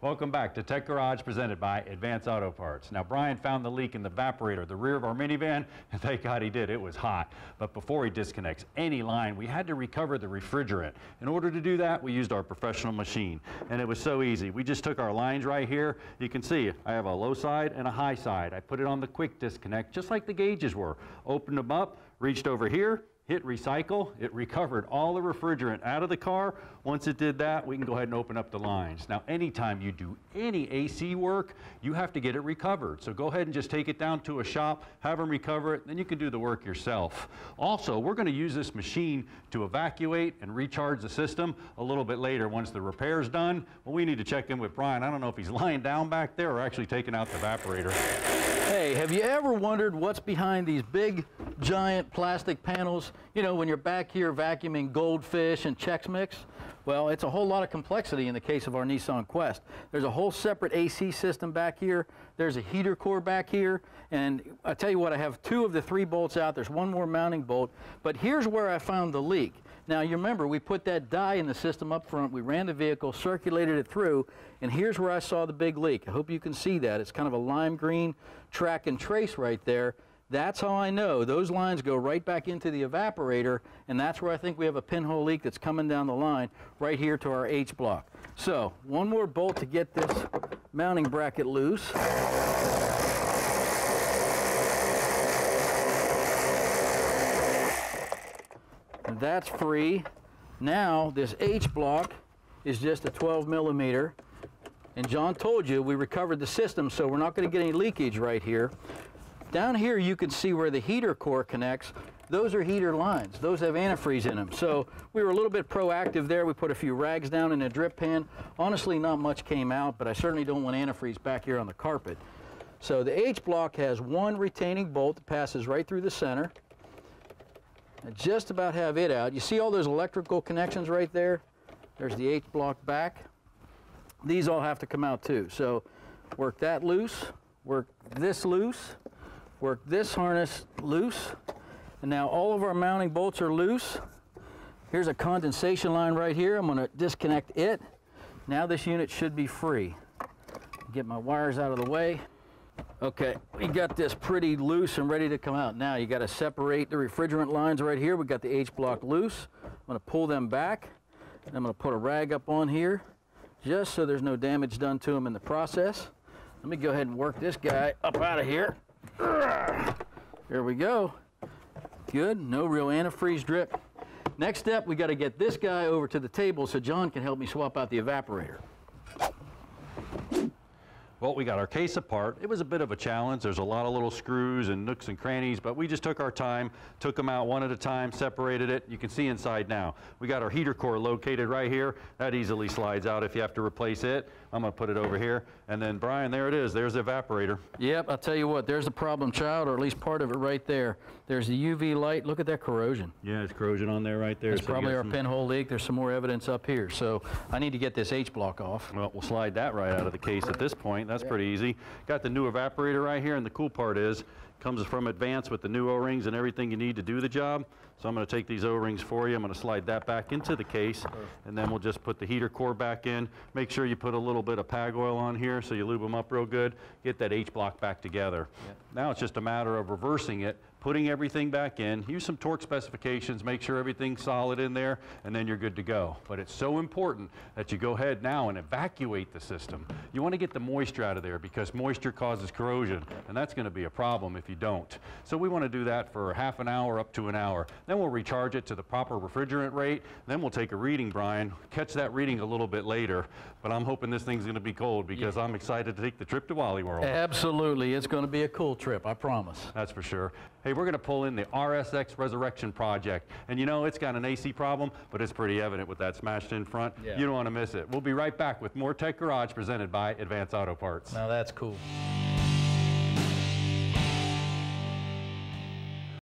Welcome back to Tech Garage presented by Advance Auto Parts. Now Brian found the leak in the evaporator, the rear of our minivan, and thank God he did. It was hot. But before he disconnects any line, we had to recover the refrigerant. In order to do that, we used our professional machine. And it was so easy. We just took our lines right here. You can see I have a low side and a high side. I put it on the quick disconnect, just like the gauges were. Opened them up, reached over here, hit recycle. It recovered all the refrigerant out of the car. Once it did that, we can go ahead and open up the lines. Now, anytime you do any AC work, you have to get it recovered. So go ahead and just take it down to a shop, have them recover it, then you can do the work yourself. Also, we're going to use this machine to evacuate and recharge the system a little bit later once the repair's done. Well, we need to check in with Brian. I don't know if he's lying down back there or actually taking out the evaporator. Hey, have you ever wondered what's behind these big, giant plastic panels? You know, when you're back here vacuuming Goldfish and Chex Mix? Well, it's a whole lot of complexity in the case of our Nissan Quest. There's a whole separate AC system back here. There's a heater core back here. And I tell you what, I have 2 of the 3 bolts out. There's 1 more mounting bolt. But here's where I found the leak. Now, you remember, we put that dye in the system up front. We ran the vehicle, circulated it through, and here's where I saw the big leak. I hope you can see that. It's kind of a lime green track and trace right there. That's how I know. Those lines go right back into the evaporator, and that's where I think we have a pinhole leak that's coming down the line right here to our H block. So, 1 more bolt to get this mounting bracket loose. And that's free. Now, this H block is just a 12 millimeter. And John told you we recovered the system, so we're not going to get any leakage right here. Down here you can see where the heater core connects. Those are heater lines. Those have antifreeze in them. So we were a little bit proactive there. We put a few rags down in a drip pan. Honestly, not much came out, but I certainly don't want antifreeze back here on the carpet. So the H block has 1 retaining bolt that passes right through the center. I just about have it out. You see all those electrical connections right there? There's the H block back. These all have to come out too. So work that loose, work this loose, work this harness loose, and now all of our mounting bolts are loose. Here's a condensation line right here. I'm going to disconnect it. Now this unit should be free. Get my wires out of the way. Okay, we got this pretty loose and ready to come out. Now you got to separate the refrigerant lines right here. We got the H block loose. I'm going to pull them back, and I'm going to put a rag up on here just so there's no damage done to them in the process. Let me go ahead and work this guy up out of here. There we go. Good, no real antifreeze drip. Next step, we got to get this guy over to the table so John can help me swap out the evaporator. Well, we got our case apart. It was a bit of a challenge. There's a lot of little screws and nooks and crannies, but we just took our time, took them out one at a time, separated it. You can see inside now. We got our heater core located right here. That easily slides out if you have to replace it. I'm going to put it over here. And then, Brian, there it is. There's the evaporator. Yep, I'll tell you what, there's the problem child, or at least part of it right there. There's the UV light. Look at that corrosion. Yeah, it's corrosion on there right there. It's probably our pinhole leak. There's some more evidence up here. So I need to get this H block off. Well, we'll slide that right out of the case at this point. That's pretty easy. Got the new evaporator right here, and the cool part is, comes from Advance with the new O-rings and everything you need to do the job. So I'm going to take these O-rings for you. I'm going to slide that back into the case, and then we'll just put the heater core back in. Make sure you put a little bit of PAG oil on here so you lube them up real good. Get that H block back together. Yep. Now it's just a matter of reversing it, putting everything back in, use some torque specifications, make sure everything's solid in there, and then you're good to go. But it's so important that you go ahead now and evacuate the system. You want to get the moisture out of there because moisture causes corrosion, and that's going to be a problem if you don't. So we want to do that for half an hour up to an hour. Then we'll recharge it to the proper refrigerant rate. Then we'll take a reading, Brian. Catch that reading a little bit later, but I'm hoping this thing's going to be cold because I'm excited to take the trip to Wally World. Absolutely. It's going to be a cool trip, I promise. That's for sure. Hey, we're going to pull in the RSX Resurrection Project. And you know, it's got an AC problem, but it's pretty evident with that smashed in front. Yeah. You don't want to miss it. We'll be right back with more Tech Garage presented by Advance Auto Parts. Now that's cool.